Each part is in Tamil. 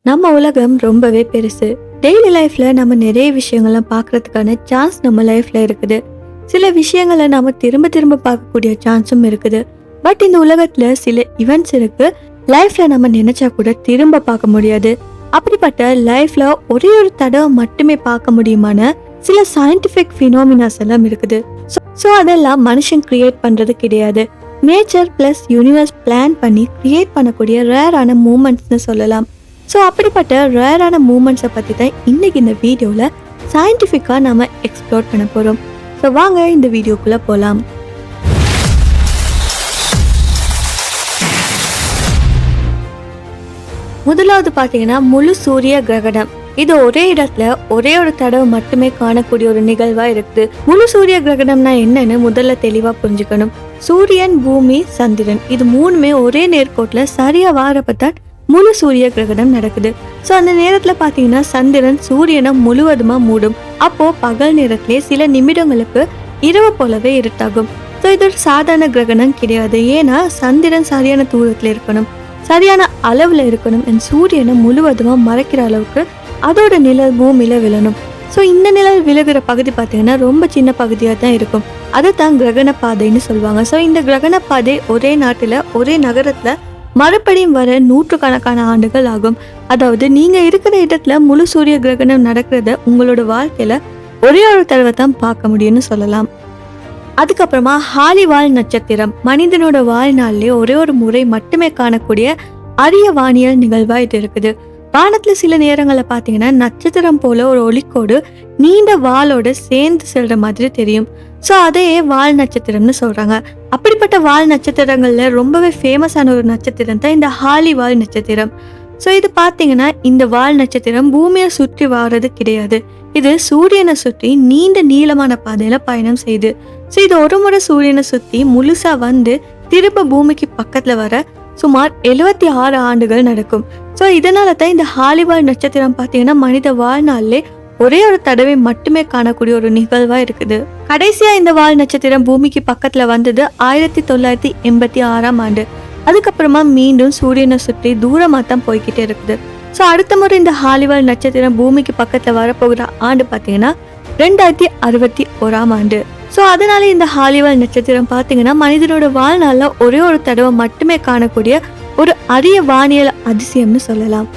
நம்ம உலகம் ரொம்பவே பெருசு. டெய்லி லைஃப்ல நம்ம நிறைய விஷயங்கள்லாம் பார்க்கறதுக்கான சான்ஸ் நம்ம லைஃப்ல இருக்குது. சில விஷயங்களை நாம திரும்ப திரும்ப பார்க்கக்கூடிய சான்ஸும் இருக்குது. பட் இந்த உலகத்துல சில ஈவெண்ட்ஸ் இருக்கு, லைஃப்ல நம்ம நினைச்சா கூட திரும்ப பார்க்க முடியாது. அப்படிப்பட்ட லைஃப்ல ஒரே ஒரு தடவை மட்டுமே பார்க்க முடியுமான சில சயின்டிபிக் ஃபினாமினாஸ் எல்லாம் இருக்குது. ஸோ அதெல்லாம் மனுஷன் கிரியேட் பண்றது கிடையாது. நேச்சர் பிளஸ் யூனிவர்ஸ் பிளான் பண்ணி கிரியேட் பண்ணக்கூடிய ரேரான மூமெண்ட்ஸ்னு சொல்லலாம். ஸோ அப்படிப்பட்ட ரேரான மூமெண்ட்ஸை பற்றி தான் இன்னைக்கு இந்த வீடியோவில் சயின்டிஃபிக்காக நம்ம எக்ஸ்ப்ளோர் பண்ண போகிறோம். ஸோ வாங்க இந்த வீடியோக்குள்ளே போகலாம். முதலாவது பார்த்தீங்கன்னா முழு சூரிய கிரகணம். இது ஒரே இடத்துல ஒரே ஒரு தடவை மட்டுமே காணக்கூடிய ஒரு நிகழ்வா இருக்குது. முழு சூரிய கிரகணம்னா என்னன்னு முதல்ல தெளிவா புரிஞ்சுக்கணும். சூரியன், பூமி, சந்திரன் இது மூணுமே ஒரே நேர்கோட்டுல சரியா வாரப்பத்தான் முழு சூரிய கிரகணம் நடக்குது. ஸோ அந்த நேரத்துல பாத்தீங்கன்னா சந்திரன் சூரியனை முழுவதுமா மூடும். அப்போ பகல் நேரத்திலே சில நிமிடங்களுக்கு இரவு போலவே இருட்டாகும். ஸோ இது ஒரு சாதாரண கிரகணம் கிடையாது. ஏன்னா சந்திரன் சரியான தூரத்துல இருக்கணும், சரியான அளவுல இருக்கணும், சூரியனை முழுவதுமா மறைக்கிற அளவுக்கு அதோட நிழல் பூமியில விழணும். ஸோ இந்த நிழல் விழுகிற பகுதி பார்த்தீங்கன்னா ரொம்ப சின்ன பகுதியாக தான் இருக்கும். அதை தான் கிரகண பாதைன்னு சொல்லுவாங்க. ஸோ இந்த கிரகண பாதை ஒரே நாட்டில் ஒரே நகரத்தில் மறுபடியும் வர நூற்றுக்கணக்கான ஆண்டுகள் ஆகும். அதாவது நீங்கள் இருக்கிற இடத்துல முழு சூரிய கிரகணம் நடக்கிறத உங்களோட வாழ்க்கையில் ஒரே ஒரு தடவை தான் பார்க்க முடியும்னு சொல்லலாம். அதுக்கப்புறமா ஹாலிவால் நட்சத்திரம். மனிதனோட வாழ்நாளிலே ஒரே ஒரு முறை மட்டுமே காணக்கூடிய அரிய வானியல் நிகழ்வா இது இருக்குது. வானத்துல சில நேரங்களை பார்த்தீங்கன்னா நட்சத்திரம் போல ஒரு ஒளிக்கோடு நீண்ட வாளோட சேர்ந்து செல்ற மாதிரி தெரியும். ஸோ அதையே வால் நட்சத்திரம்னு சொல்றாங்க. அப்படிப்பட்ட வால் நட்சத்திரங்கள்ல ரொம்பவே ஃபேமஸான ஒரு நட்சத்திரம் தான் இந்த ஹாலிவால் நட்சத்திரம். ஸோ இது பார்த்தீங்கன்னா இந்த வால் நட்சத்திரம் பூமியை சுற்றி வாரது கிடையாது. இது சூரியனை சுற்றி நீண்ட நீளமான பாதையில பயணம் செய்யுது. ஸோ இது ஒரு முறை சூரியனை சுற்றி முழுசா வந்து திரும்ப பூமிக்கு பக்கத்துல வர சுமார் 76 ஆண்டுகள் நடக்கும். ஸோ இதனால தான் இந்த ஹாலிவால் நட்சத்திரம் பார்த்தீங்கன்னா மனித வாழ்நாளிலே ஒரே ஒரு தடவை மட்டுமே காணக்கூடிய ஒரு நிகழ்வா இருக்குது. கடைசியா இந்த வால் நட்சத்திரம் பூமிக்கு பக்கத்துல வந்தது 1986 ஆண்டு. அதுக்கப்புறமா மீண்டும் சூரியனை சுற்றி தூரமா தான் போய்கிட்டே இருக்குது. ஸோ அடுத்த முறை இந்த ஹாலிவால் நட்சத்திரம் பூமிக்கு பக்கத்துல வரப்போகிற ஆண்டு பார்த்தீங்கன்னா 2061 ஆண்டு. ஸோ அதனால இந்த ஹாலிவால் நட்சத்திரம் பார்த்தீங்கன்னா மனிதனோட வாழ்நாளில் ஒரே ஒரு தடவை மட்டுமே காணக்கூடிய ஒரு அரிய வானியல் அதிசயம்னு சொல்லலாம்.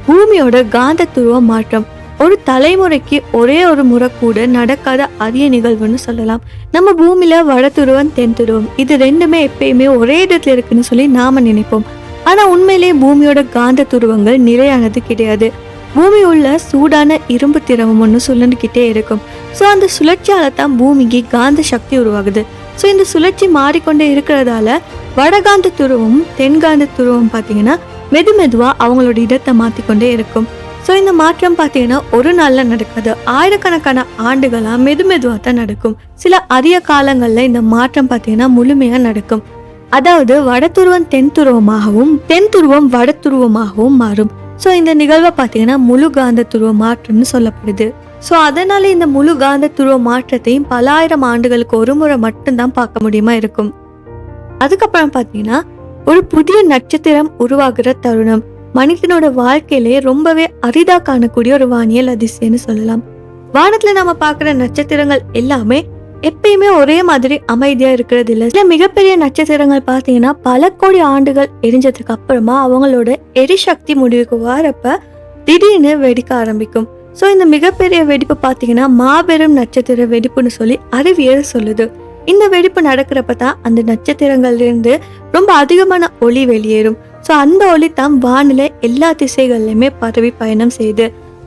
பூமியோட காந்த துருவ மாற்றம் ஒரு தலைமுறைக்கு ஒரே ஒரு முறை கூட நடக்காத அரிய நிகழ்வுன்னு சொல்லலாம். நம்ம பூமியில வட துருவம், தென் துருவம் இது ரெண்டுமே எப்பயுமே ஒரே இடத்துல இருக்குன்னு சொல்லி நாம நினைப்போம். ஆனா உண்மையிலேயே பூமியோட காந்த துருவங்கள் நிலையானது கிடையாது. பூமி உள்ள சூடான இரும்பு திரவம் ஒன்று சுழண்டுக்கிட்டே இருக்கும். ஸோ அந்த சுழற்சியால தான் பூமிக்கு காந்த சக்தி உருவாகுது. ஸோ இந்த சுழற்சி மாறிக்கொண்டே இருக்கிறதால வடகாந்த துருவமும் தென்காந்த துருவம் பார்த்தீங்கன்னா மெதுவா அவங்களோட இடத்தை மாற்றிக்கொண்டே இருக்கும். ஸோ இந்த மாற்றம் பார்த்தீங்கன்னா ஒரு நாளில் நடக்காது, ஆயிரக்கணக்கான ஆண்டுகளாக மெதுவாக தான் நடக்கும். சில அரிய காலங்களில் இந்த மாற்றம் பார்த்தீங்கன்னா முழுமையாக நடக்கும். அதாவது வட துருவம் தென் துருவமாகவும் தென் துருவம் வட துருவமாகவும் மாறும். ஸோ இந்த நிகழ்வை பார்த்தீங்கன்னா முழு காந்த துருவ மாற்றம்னு சொல்லப்படுது. ஸோ அதனால இந்த முழு காந்த துருவ மாற்றத்தையும் பல ஆயிரம் ஆண்டுகளுக்கு ஒரு முறை மட்டும்தான் பார்க்க முடியுமா இருக்கும். அதுக்கப்புறம் பார்த்தீங்கன்னா ஒரு புதிய நட்சத்திரம் உருவாகிற தருணம் மனிதனோட வாழ்க்கையிலே ரொம்பவே அரிதா காணக்கூடிய ஒரு வானியல் அதிசயம்னு சொல்லலாம். வானத்துல நம்ம பார்க்குற நட்சத்திரங்கள் எல்லாமே எப்பயுமே ஒரே மாதிரி அமைதியா இருக்கிறது இல்லை. சில மிகப்பெரிய நட்சத்திரங்கள் பார்த்தீங்கன்னா பல கோடி ஆண்டுகள் எரிஞ்சதுக்கு அப்புறமா அவங்களோட எரிசக்தி முடிவுக்கு வரப்ப திடீர்னு வெடிக்க ஆரம்பிக்கும். ஸோ இந்த மிகப்பெரிய வெடிப்பு பார்த்தீங்கன்னா மாபெரும் நட்சத்திர வெடிப்புன்னு சொல்லி அறிவியல் சொல்லுது. இந்த வெடிப்பு நடக்கிறப்ப தான் அந்த நட்சத்திரங்கள்ல இருந்து ரொம்ப அதிகமான ஒளி வெளியேறும். ஸோ அந்த ஒளி தான் வானில எல்லா திசைகள்லையுமே பரவி பயணம் செய்யுது.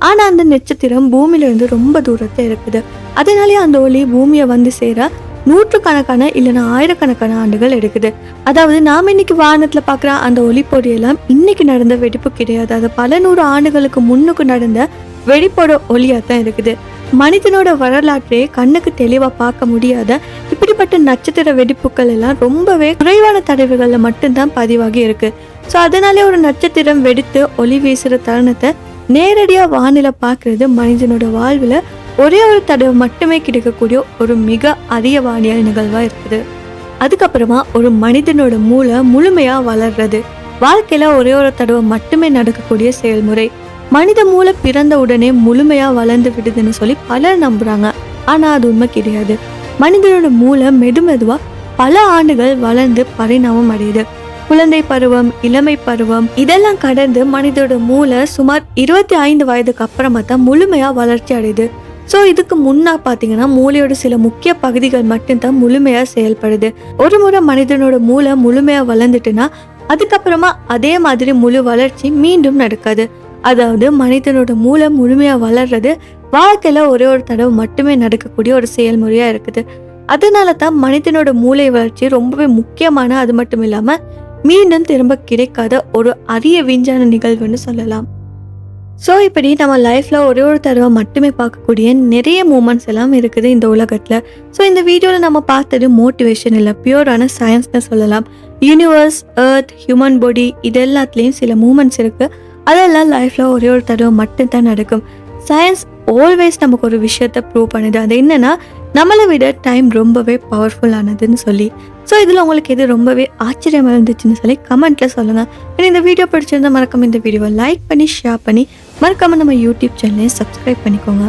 ஆனா அந்த நட்சத்திரம் பூமியில இருந்து ரொம்ப தூரத்துல இருக்குது. அதனாலே அந்த ஒளி பூமியை வந்து சேர நூற்றுக்கணக்கான இல்லைன்னா ஆயிரக்கணக்கான ஆண்டுகள் எடுக்குது. அதாவது நாம இன்னைக்கு வானத்துல பாக்குற அந்த ஒளிப்பொடியெல்லாம் இன்னைக்கு நடந்த வெடிப்பு கிடையாது. அது பல நூறு ஆண்டுகளுக்கு முன்னுக்கு நடந்த வெடிப்போட ஒளியா தான் இருக்குது. மனிதனோட வரலாற்றையே கண்ணுக்கு தெளிவா பார்க்க முடியாத இப்படிப்பட்ட நட்சத்திர வெடிப்புகள் எல்லாம் ரொம்பவே குறைவான தடவைகள்ல மட்டும்தான் பதிவாகி இருக்கு. ஸோ அதனாலே ஒரு நட்சத்திரம் வெடித்து ஒளி வீசுற தருணத்தை நேரடியா வானில பார்க்கறது மனிதனோட வாழ்வுல ஒரே ஒரு தடவை மட்டுமே கிடைக்கக்கூடிய ஒரு மிக அரிய வானியல் நிகழ்வா இருக்குது. அதுக்கப்புறமா ஒரு மனிதனோட மூளை முழுமையா வளர்றது. வாழ்க்கையில ஒரே ஒரு தடவை மட்டுமே நடக்கக்கூடிய செயல்முறை. மனித மூளை பிறந்த உடனே முழுமையா வளர்ந்து விடுதுன்னு சொல்லி பலர் நம்புறாங்க. ஆனா அது உண்மை கிடையாது. மனிதனோட மூளை மெதுமெதுவா பல ஆண்டுகள் வளர்ந்து பரிணாமம் அடையுது. குழந்தை பருவம், இளமை பருவம் இதெல்லாம் கடந்து மனிதனோட மூளை சுமார் 25 வயதுக்கு அப்புறமா தான் முழுமையா வளர்ச்சி அடையுது. ஸோ இதுக்கு முன்னா பார்த்தீங்கன்னா மூளையோட சில முக்கிய பகுதிகள் மட்டும்தான் முழுமையா செயல்படுது. ஒரு முறை மனிதனோட மூளை முழுமையா வளர்ந்துட்டுன்னா அதுக்கப்புறமா அதே மாதிரி முழு வளர்ச்சி மீண்டும் நடக்காது. அதாவது மனிதனோட மூளை முழுமையா வளர்றது வாழ்க்கையில ஒரே ஒரு தடவை மட்டுமே நடக்கக்கூடிய ஒரு செயல்முறையா இருக்குது. அதனால தான் மனிதனோட மூளை வளர்ச்சி ரொம்பவே முக்கியமான, அது மட்டும் இல்லாம மீண்டும் திரும்ப கிடைக்காத ஒரு அரிய விஞ்ஞான நிகழ்வுன்னு சொல்லலாம். ஸோ இப்படி நம்ம லைஃப்ல ஒரே ஒரு தடவை மட்டுமே பார்க்கக்கூடிய நிறைய மூமெண்ட்ஸ் எல்லாம் இருக்குது இந்த உலகத்துல. ஸோ இந்த வீடியோவில் நம்ம பார்த்தது மோட்டிவேஷன் இல்லை, பியூரான சயின்ஸ்னு சொல்லலாம். யூனிவர்ஸ், எர்த், ஹியூமன் பாடி இது எல்லாத்துலேயும் சில மூமெண்ட்ஸ் இருக்கு. அதெல்லாம் லைஃப்ல ஒரே ஒரு தடவை மட்டும்தான் நடக்கும். சயின்ஸ் ஆல்வேஸ் நமக்கு ஒரு விஷயத்த ப்ரூவ் பண்ணுது. அது என்னன்னா நம்மளை விட டைம் ரொம்பவே பவர்ஃபுல்லானதுன்னு சொல்லி. ஸோ இதில் உங்களுக்கு எது ரொம்பவே ஆச்சரியமாக இருந்துச்சுன்னு சொல்லி கமெண்ட்ல சொல்லுங்க. இந்த வீடியோ பிடிச்சிருந்தா மறக்காம இந்த வீடியோவை லைக் பண்ணி ஷேர் பண்ணி மறக்காம நம்ம யூடியூப் சேனலையும் சப்ஸ்கிரைப் பண்ணிக்கோங்க.